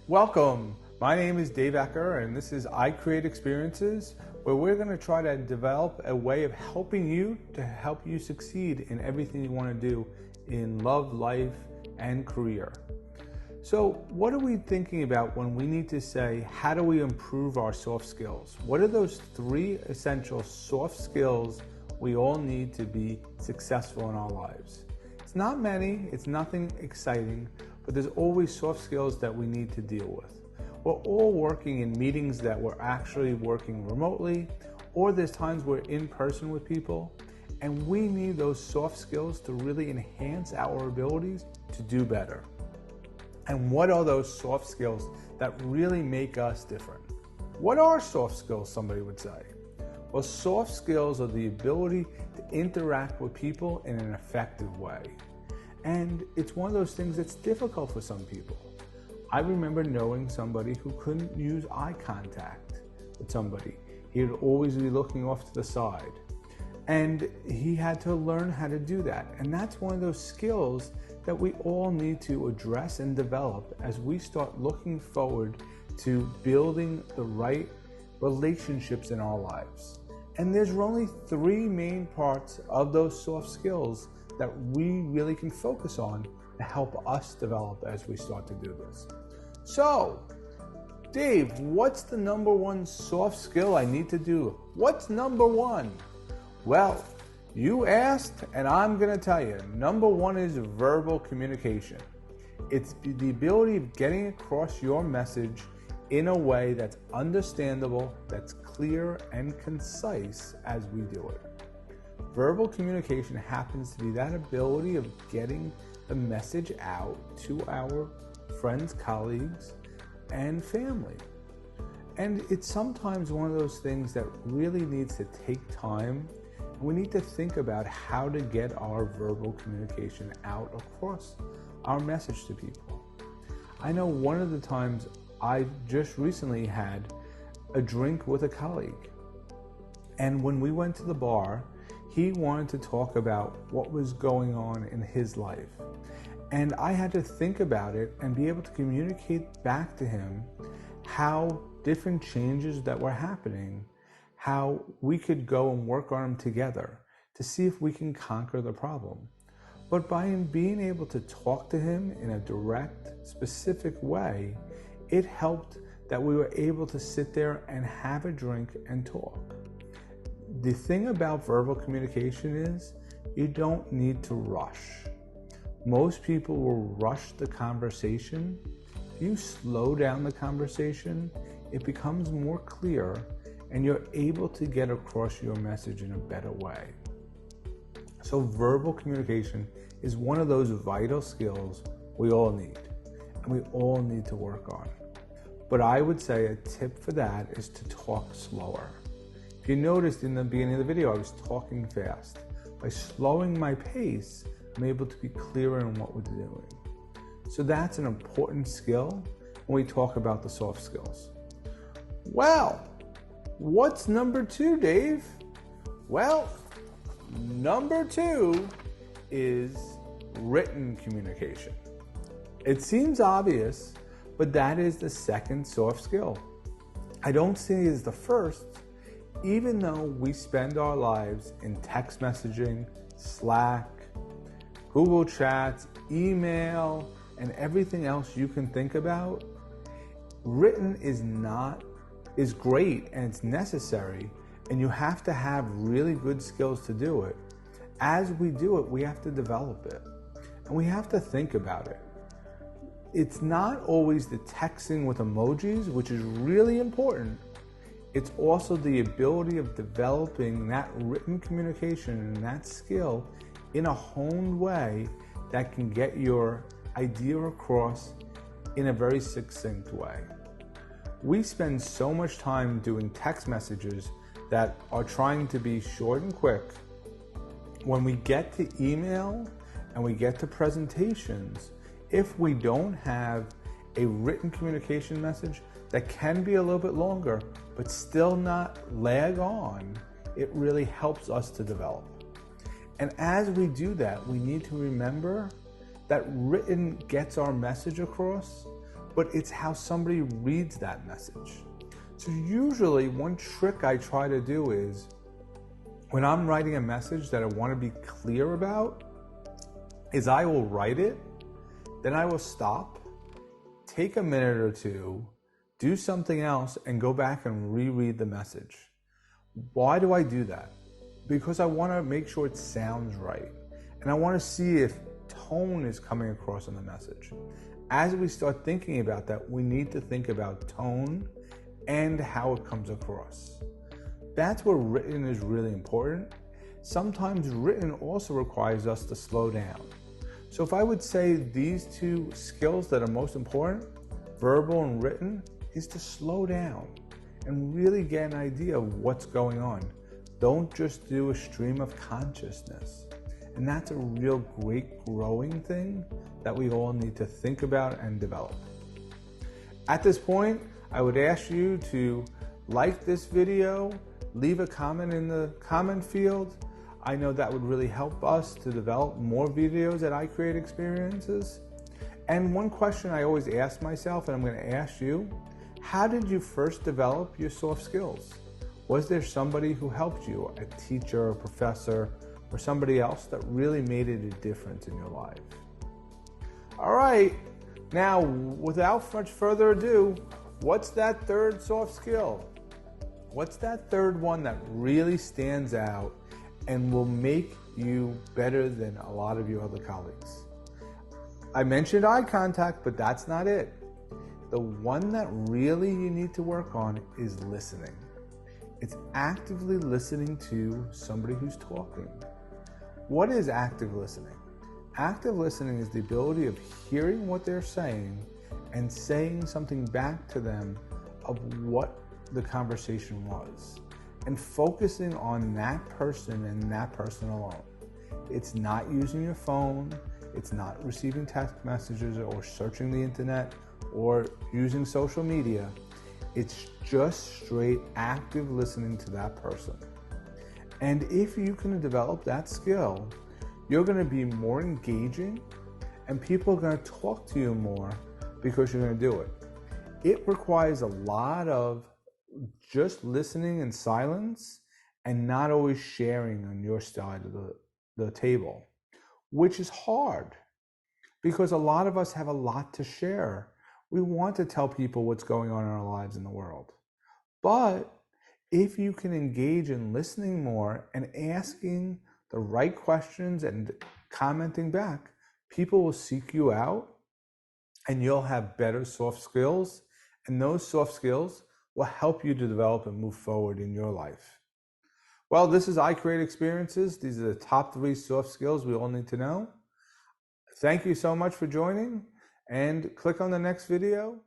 Welcome. My name is Dave Ecker, and this is iCreateXP, where we're going to try to develop a way of helping you to help you succeed in everything you want to do in love, life, and career. So what are we thinking about when we need to say, how do we improve our soft skills? What are those three essential soft skills we all need to be successful in our lives? It's not many, it's nothing exciting, but there's always soft skills that we need to deal with. We're all working in meetings that we're actually working remotely, or there's times we're in person with people, and we need those soft skills to really enhance our abilities to do better. And what are those soft skills that really make us different? What are soft skills, somebody would say? Well, soft skills are the ability to interact with people in an effective way. And it's one of those things that's difficult for some people. I remember knowing somebody who couldn't use eye contact with somebody. He would always be looking off to the side. And he had to learn how to do that. And that's one of those skills that we all need to address and develop as we start looking forward to building the right relationships in our lives. And there's only three main parts of those soft skills that we really can focus on to help us develop as we start to do this. So, Dave, what's the number one soft skill I need to do? What's number one? Well, you asked, and I'm going to tell you, number one is verbal communication. It's the ability of getting across your message in a way that's understandable, that's clear and concise as we do it. Verbal communication happens to be that ability of getting the message out to our friends, colleagues, and family. And it's sometimes one of those things that really needs to take time. We need to think about how to get our verbal communication out across our message to people. I know one of the times I just recently had a drink with a colleague. And when we went to the bar, he wanted to talk about what was going on in his life. And I had to think about it and be able to communicate back to him how different changes that were happening, how we could go and work on them together to see if we can conquer the problem. But by being able to talk to him in a direct, specific way, it helped that we were able to sit there and have a drink and talk. The thing about verbal communication is you don't need to rush. Most people will rush the conversation. If you slow down the conversation, it becomes more clear and you're able to get across your message in a better way. So verbal communication is one of those vital skills we all need, and we all need to work on. But I would say a tip for that is to talk slower. If you noticed in the beginning of the video, I was talking fast. By slowing my pace, I'm able to be clearer in what we're doing. So that's an important skill when we talk about the soft skills. Well, what's number two, Dave? Well, number two is written communication. It seems obvious, but that is the second soft skill. I don't see it as the first, even though we spend our lives in text messaging, Slack, Google Chats, email, and everything else you can think about. Written is great and it's necessary, and you have to have really good skills to do it. As we do it, we have to develop it, and we have to think about it. It's not always the texting with emojis, which is really important. It's also the ability of developing that written communication and that skill in a honed way that can get your idea across in a very succinct way. We spend so much time doing text messages that are trying to be short and quick. When we get to email and we get to presentations, if we don't have a written communication message that can be a little bit longer, but still not lag on, it really helps us to develop. And as we do that, we need to remember that written gets our message across, but it's how somebody reads that message. So usually one trick I try to do is when I'm writing a message that I want to be clear about, is I will write it, then I will stop, take a minute or two, do something else, and go back and reread the message. Why do I do that? Because I want to make sure it sounds right. And I want to see if tone is coming across in the message. As we start thinking about that, we need to think about tone and how it comes across. That's where written is really important. Sometimes written also requires us to slow down. So if I would say these two skills that are most important, verbal and written, is to slow down and really get an idea of what's going on. Don't just do a stream of consciousness. And that's a real great growing thing that we all need to think about and develop. At this point, I would ask you to like this video, leave a comment in the comment field. I know that would really help us to develop more videos at iCreateXperiences. And one question I always ask myself, and I'm going to ask you, how did you first develop your soft skills? Was there somebody who helped you, a teacher, a professor, or somebody else that really made it a difference in your life? All right, now without much further ado, what's that third soft skill? What's that third one that really stands out and will make you better than a lot of your other colleagues? I mentioned eye contact, but that's not it. The one that really you need to work on is listening. It's actively listening to somebody who's talking. What is active listening? Active listening is the ability of hearing what they're saying and saying something back to them of what the conversation was, and focusing on that person and that person alone. It's not using your phone, it's not receiving text messages or searching the internet or using social media. It's just straight active listening to that person. And if you can develop that skill, you're going to be more engaging and people are going to talk to you more because you're going to do it. It requires a lot of just listening in silence and not always sharing on your side of the table, which is hard because a lot of us have a lot to share. We want to tell people what's going on in our lives in the world. But if you can engage in listening more and asking the right questions and commenting back, people will seek you out and you'll have better soft skills. And those soft skills will help you to develop and move forward in your life. Well, this is iCreateXperiences. These are the top 3 soft skills we all need to know. Thank you so much for joining, and click on the next video